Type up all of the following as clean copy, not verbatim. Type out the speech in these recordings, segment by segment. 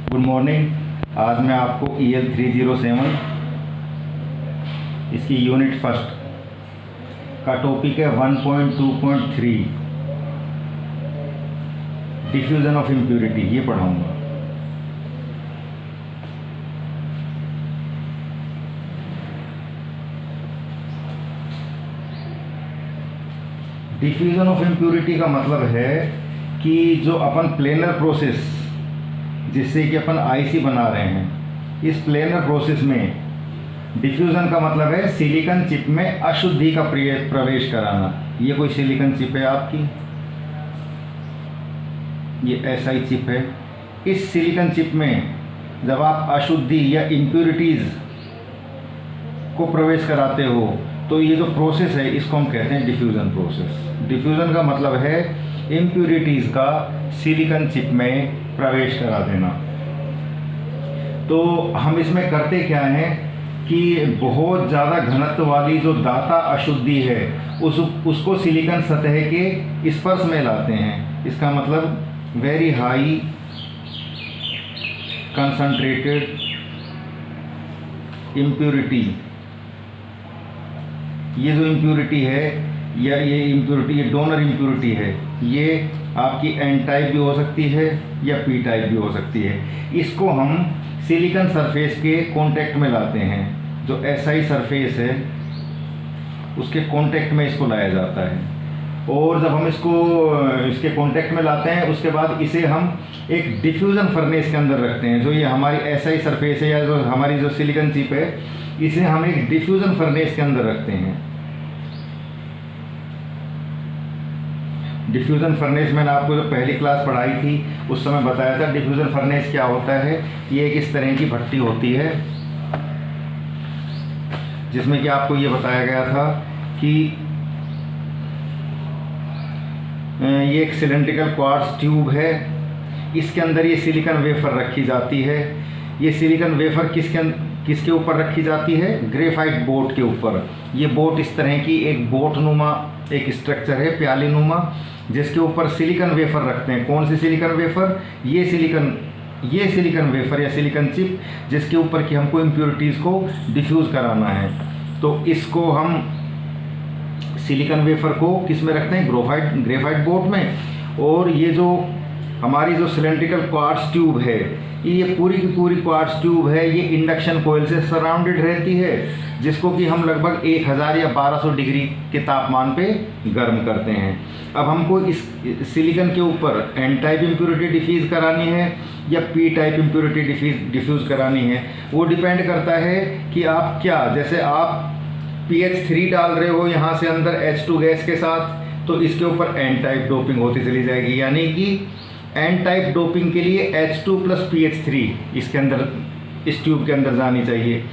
Good morning. आज मैं आपको EL 307 इसकी यूनिट फर्स्ट का टॉपिक है 1.2.3 डिफ्यूज़न ऑफ इम्प्यूरिटी, ये पढ़ाऊँगा। डिफ्यूज़न ऑफ इम्प्यूरिटी का मतलब है कि जो अपन प्लेनर प्रोसेस जिससे कि अपन IC बना रहे हैं, इस प्लेनर प्रोसेस में डिफ्यूज़न का मतलब है सिलिकॉन चिप में अशुद्धि का प्रवेश कराना। ये कोई सिलिकॉन चिप है आपकी, ये SI चिप है। इस सिलिकॉन चिप में जब आप अशुद्धि या इम्प्यूरिटीज़ को प्रवेश कराते हो तो ये जो प्रोसेस है इसको हम कहते हैं डिफ्यूज़न प्रोसेस। डिफ्यूज़न का मतलब है इम्प्यूरिटीज़ का सिलिकॉन चिप में प्रवेश करा देना। तो हम इसमें करते क्या हैं कि बहुत ज़्यादा घनत्व वाली जो दाता अशुद्धि है उसको सिलिकॉन सतह के स्पर्श में लाते हैं। इसका मतलब वेरी हाई कंसंट्रेटेड इम्प्यूरिटी, ये जो इम्प्यूरिटी है या ये इम्प्यूरिटी, ये डोनर इम्प्यूरिटी है, ये आपकी N टाइप भी हो सकती है या P टाइप भी हो सकती है। इसको हम सिलिकॉन सरफेस के कांटेक्ट में लाते हैं। जो SI सरफेस है उसके कांटेक्ट में इसको लाया जाता है। और जब हम इसके कांटेक्ट में लाते हैं उसके बाद इसे हम एक डिफ्यूज़न फर्नेस के अंदर रखते हैं। जो ये हमारी SI सरफेस है या जो हमारी जो सिलिकॉन चिप है, इसे हम एक डिफ्यूज़न फर्नेस के अंदर रखते हैं। डिफ्यूज़न फर्नेस मैंने आपको जो पहली क्लास पढ़ाई थी उस समय बताया था डिफ्यूज़न फर्नेस क्या होता है। ये एक इस तरह की भट्टी होती है जिसमें कि आपको ये बताया गया था कि ये एक सिलेंड्रिकल क्वार्ट्ज ट्यूब है, इसके अंदर ये सिलिकॉन वेफर रखी जाती है। ये सिलिकॉन वेफर किसके ऊपर रखी जाती है? ग्रेफाइट बोट के ऊपर। ये बोट इस तरह की एक बोट नुमा एक स्ट्रक्चर है, प्याली नुमा, जिसके ऊपर सिलिकॉन वेफर रखते हैं। कौन सी सिलिकॉन वेफर? ये सिलिकॉन वेफर या सिलिकॉन चिप जिसके ऊपर कि हमको इम्प्यूरिटीज़ को डिफ्यूज़ कराना है। तो इसको हम सिलिकॉन वेफर को किस में रखते हैं? ग्रेफाइट बोट में। और ये जो हमारी जो सिलेंड्रिकल क्वार्ट्ज ट्यूब है, ये पूरी की पूरी क्वार्ट्ज ट्यूब है, ये इंडक्शन कोयल से सराउंडेड रहती है, जिसको कि हम लगभग 1000 या 1200 डिग्री के तापमान पे गर्म करते हैं। अब हमको इस सिलिकॉन के ऊपर N टाइप इम्प्यूरिटी डिफ्यूज़ करानी है या P टाइप इम्प्यूरिटी डिफ्यूज़ करानी है, वो डिपेंड करता है कि आप क्या, जैसे आप pH3 डाल रहे हो यहाँ से अंदर H2 गैस के साथ, तो इसके ऊपर N टाइप डोपिंग होती चली जाएगी। यानी कि N टाइप डोपिंग के लिए H2 + pH3 इसके अंदर, इस ट्यूब के अंदर जानी चाहिए।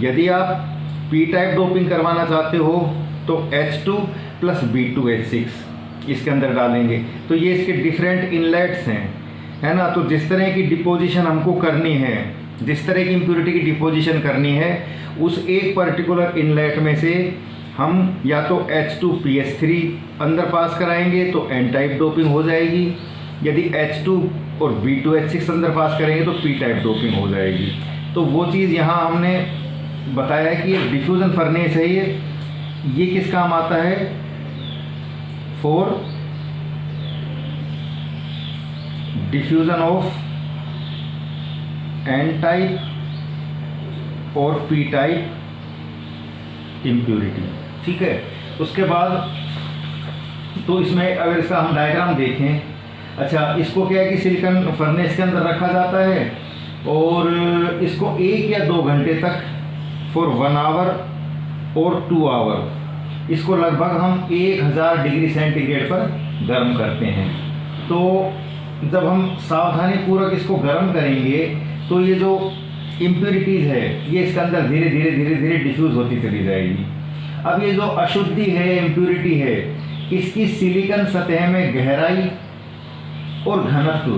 यदि आप P टाइप डोपिंग करवाना चाहते हो तो H2 + B2H6 इसके अंदर डालेंगे। तो ये इसके डिफरेंट इनलेट्स हैं, है ना। तो जिस तरह की डिपोजिशन हमको करनी है, जिस तरह की इम्प्यूरिटी की डिपोजिशन करनी है, उस एक पर्टिकुलर इनलेट में से हम या तो H2PH3 अंदर पास कराएंगे तो N टाइप डोपिंग हो जाएगी। यदि H2 और B2H6 अंदर पास करेंगे तो P टाइप डोपिंग हो जाएगी। तो वो चीज़ यहाँ हमने बताया कि ये डिफ्यूज़न फर्नेस है। ये किस काम आता है? For diffusion of N type और P टाइप इम्प्यूरिटी, ठीक है। उसके बाद तो इसमें अगर इसका हम डायग्राम देखें, अच्छा, इसको क्या है कि सिलिकॉन फर्नेस के अंदर रखा जाता है और इसको 1 या 2 घंटे तक फॉर 1 आवर और 2 आवर इसको लगभग हम 1000 डिग्री सेंटीग्रेड पर गर्म करते हैं। तो जब हम सावधानी पूर्वक इसको गर्म करेंगे तो ये जो इम्प्यूरिटीज़ है ये इसके अंदर धीरे धीरे डिफ्यूज़ होती चली जाएगी। अब ये जो अशुद्धि है, इम्प्यूरिटी है, इसकी सिलिकॉन सतह में गहराई और घनत्व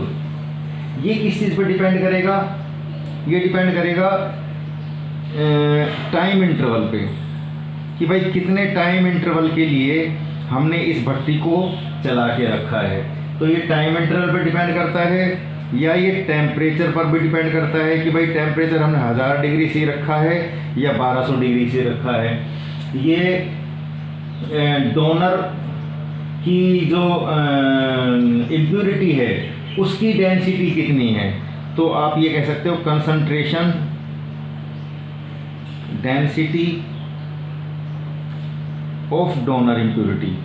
ये किस चीज़ पर डिपेंड करेगा? ये डिपेंड करेगा टाइम इंटरवल पे, कि भाई कितने टाइम इंटरवल के लिए हमने इस भट्टी को चला के रखा है। तो ये टाइम इंटरवल पे डिपेंड करता है या ये टेम्परेचर पर भी डिपेंड करता है कि भाई टेम्परेचर हमने 1000 डिग्री से रखा है या 1200 डिग्री से रखा है। ये डोनर की जो इम्प्योरिटी है उसकी डेंसिटी कितनी है, तो आप ये कह सकते हो concentration density of donor impurity,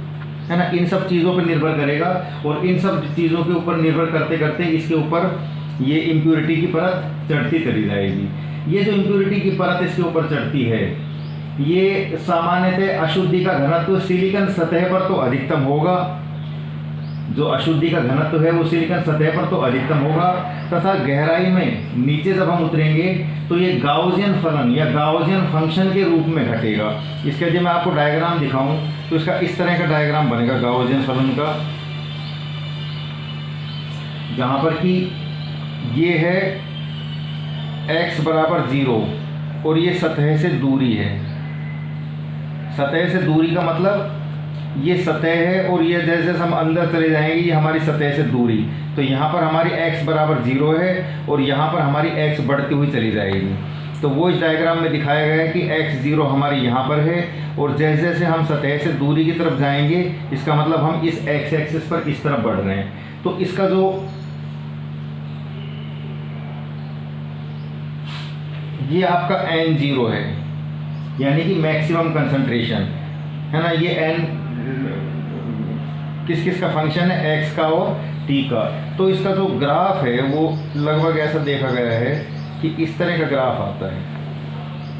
है ना। इन सब चीज़ों पर निर्भर करेगा और इन सब चीज़ों के ऊपर निर्भर करते करते इसके ऊपर ये इम्प्योरिटी की परत चढ़ती चली जाएगी। ये जो इम्प्योरिटी की परत इसके ऊपर चढ़ती है, ये सामान्यतः अशुद्धि का घनत्व सिलिकॉन सतह पर तो अधिकतम होगा, जो अशुद्धि का घनत्व है वो सिलिकॉन सतह पर तो अधिकतम होगा, तथा गहराई में नीचे जब हम उतरेंगे तो ये गाउसियन फलन या गाउसियन फंक्शन के रूप में घटेगा। इसके लिए मैं आपको डायग्राम दिखाऊं तो इसका इस तरह का डायग्राम बनेगा गाउसियन फलन का, जहाँ पर कि ये है x बराबर 0 और ये सतह से दूरी है। सतह से दूरी का मतलब ये सतह है और ये जैसे जैसे हम अंदर चले जाएंगे ये हमारी सतह से दूरी, तो यहाँ पर हमारी x बराबर 0 है और यहाँ पर हमारी x बढ़ती हुई चली जाएगी। तो वो इस डायग्राम में दिखाया गया है कि x0 हमारी यहाँ पर है और जैसे जैसे हम सतह से दूरी की तरफ जाएंगे इसका मतलब हम इस x एक्सिस पर इस तरफ बढ़ रहे हैं। तो इसका जो ये आपका n0 है यानी कि मैक्सिमम कंसंट्रेशन, है ना। ये n किस किस का फंक्शन है, x का और t का। तो इसका जो ग्राफ है वो लगभग ऐसा देखा गया है कि इस तरह का ग्राफ आता है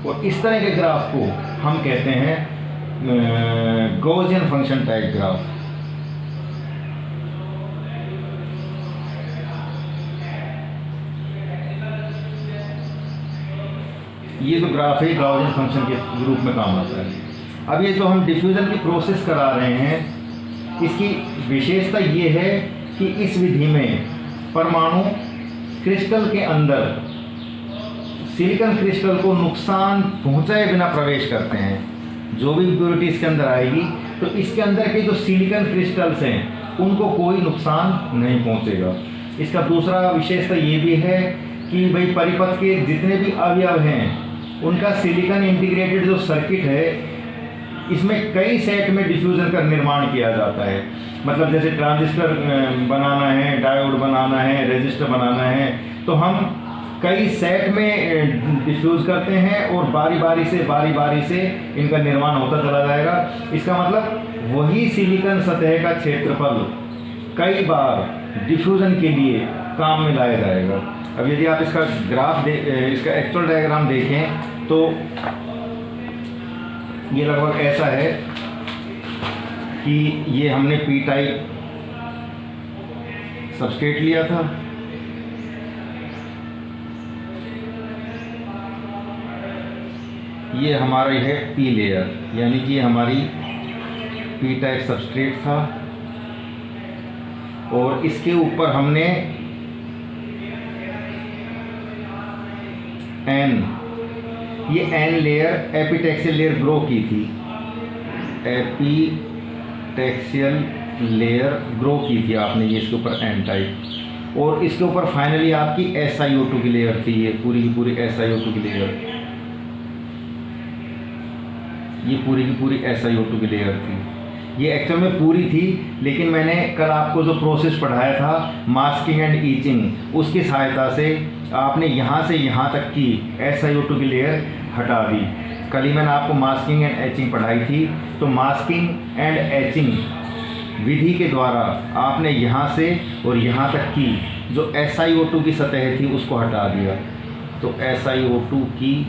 और इस तरह के ग्राफ को हम कहते हैं गॉसियन फंक्शन टाइप ग्राफ। ये जो ग्राफ है गॉसियन फंक्शन के रूप में काम आता है। अब ये जो हम डिफ्यूज़न की प्रोसेस करा रहे हैं इसकी विशेषता ये है कि इस विधि में परमाणु क्रिस्टल के अंदर सिलिकॉन क्रिस्टल को नुकसान पहुंचाए बिना प्रवेश करते हैं। जो भी इम्प्योरिटी इसके अंदर आएगी तो इसके अंदर के जो सिलिकॉन क्रिस्टल्स हैं उनको कोई नुकसान नहीं पहुंचेगा। इसका दूसरा विशेषता ये भी है कि भाई परिपथ के जितने भी अवयव हैं उनका सिलिकॉन इंटीग्रेटेड जो सर्किट है इसमें कई सेट में डिफ्यूज़न का निर्माण किया जाता है। मतलब जैसे ट्रांजिस्टर बनाना है, डायोड बनाना है, रेजिस्टर बनाना है, तो हम कई सेट में डिफ्यूज़ करते हैं और बारी बारी से इनका निर्माण होता चला जाएगा। इसका मतलब वही सिलिकॉन सतह का क्षेत्रफल कई बार डिफ्यूज़न के लिए काम में लाया जाएगा। अब यदि आप इसका ग्राफ इसका एक्चुअल डायग्राम देखें तो ये लगभग ऐसा है कि ये हमने पी टाइप सबस्ट्रेट लिया था, ये हमारा है पी लेयर यानी कि हमारी पी टाइप सबस्ट्रेट था और इसके ऊपर हमने ये एन लेयर एपिटेक्सियल लेयर ग्रो की थी, एपिटेक्सियल लेयर ग्रो की थी आपने ये इसके ऊपर एन टाइप, और इसके ऊपर फाइनली आपकी SiO2 की लेयर थी। ये पूरी की पूरी SiO2 की लेयर, ये पूरी की पूरी SiO2 की लेयर थी। ये एक्चुअल में पूरी थी, लेकिन मैंने कल आपको जो प्रोसेस पढ़ाया था मास्किंग एंड ईचिंग, उसकी सहायता से आपने यहाँ से यहाँ तक की SiO2 की लेयर हटा दी। कल ही मैंने आपको मास्किंग एंड एचिंग पढ़ाई थी, तो मास्किंग एंड एचिंग विधि के द्वारा आपने यहाँ से और यहाँ तक की जो SiO2 की सतह थी उसको हटा दिया। तो SiO2 की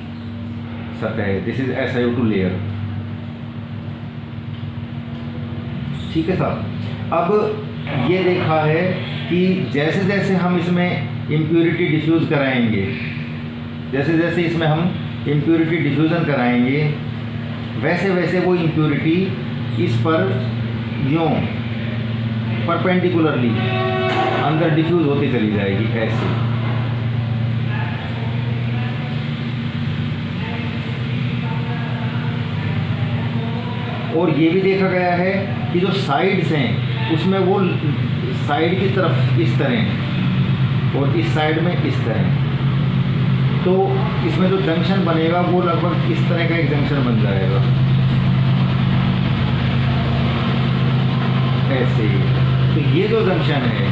सतह, दिस इज SiO2 लेयर। ठीक है साहब। अब ये देखा है कि जैसे जैसे हम इसमें इम्प्योरिटी डिफ्यूज़ कराएंगे, जैसे जैसे इसमें हम इम्प्योरिटी डिफ्यूज़न कराएंगे, वैसे वैसे वो इम्प्योरिटी इस पर यूँ परपेंडिकुलरली अंदर डिफ्यूज़ होती चली जाएगी ऐसे। और ये भी देखा गया है कि जो साइड्स हैं उसमें वो साइड की तरफ इस तरह और इस साइड में इस तरह। तो इसमें जो जंक्शन बनेगा वो लगभग इस तरह का एक जंक्शन बन जाएगा, ऐसे। तो ये जो जंक्शन है,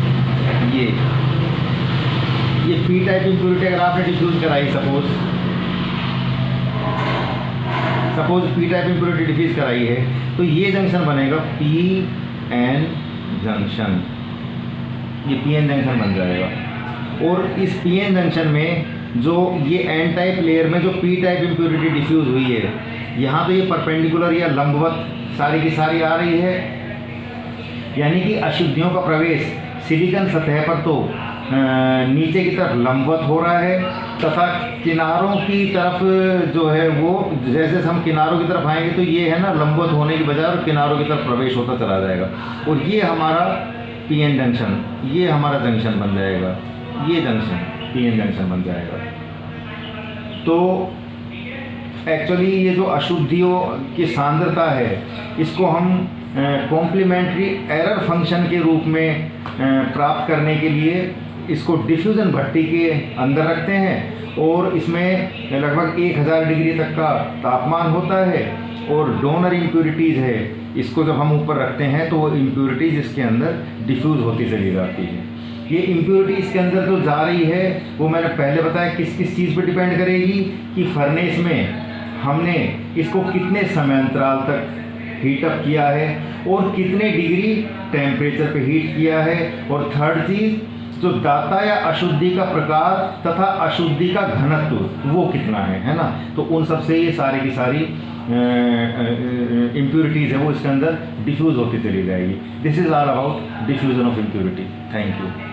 ये पी टाइप इम्प्योरिटी अगर आपने डिफ्यूज़ कराई, suppose P type impurity diffuse कराई है, तो ये जंक्शन बनेगा पी एन जंक्शन, ये पी एन जंक्शन बन जाएगा। और इस पी एन जंक्शन में जो ये एन टाइप लेयर में जो पी टाइप इम्प्योरिटी डिफ्यूज़ हुई है, यहाँ तो ये परपेंडिकुलर या लंबवत सारी की सारी आ रही है, यानी कि अशुद्धियों का प्रवेश सिलिकॉन सतह पर तो नीचे की तरफ लंबवत हो रहा है, तथा किनारों की तरफ जो है वो जैसे हम किनारों की तरफ आएंगे तो ये है ना लंबवत होने की बजाय और किनारों की तरफ प्रवेश होता चला जाएगा। और ये हमारा पी एन जंक्शन, ये हमारा जंक्शन बन जाएगा, ये जंक्शन पी एन जंक्शन बन जाएगा। तो एक्चुअली ये जो अशुद्धियों की सांद्रता है, इसको हम कॉम्प्लीमेंट्री एरर फंक्शन के रूप में प्राप्त करने के लिए इसको डिफ्यूज़न भट्टी के अंदर रखते हैं, और इसमें लगभग 1000 डिग्री तक का तापमान होता है, और डोनर इम्प्योरिटीज़ है, इसको जब हम ऊपर रखते हैं तो वो इम्प्योरिटीज़ इसके अंदर डिफ्यूज़ होती चली जाती है। ये इम्प्योरिटी इसके अंदर जो जा रही है वो मैंने पहले बताया किस किस चीज़ पर डिपेंड करेगी, कि फर्नेस में हमने इसको कितने समय अंतराल तक हीट अप किया है और कितने डिग्री टेम्परेचर पे हीट किया है, और थर्ड चीज़ जो दाता या अशुद्धि का प्रकार तथा अशुद्धि का घनत्व वो कितना है ना। तो उन सब से ये सारी की सारी इम्प्योरिटीज़ है वो इसके अंदर डिफ्यूज़ होती चली जाएगी। This is all about diffusion of impurity. Thank you.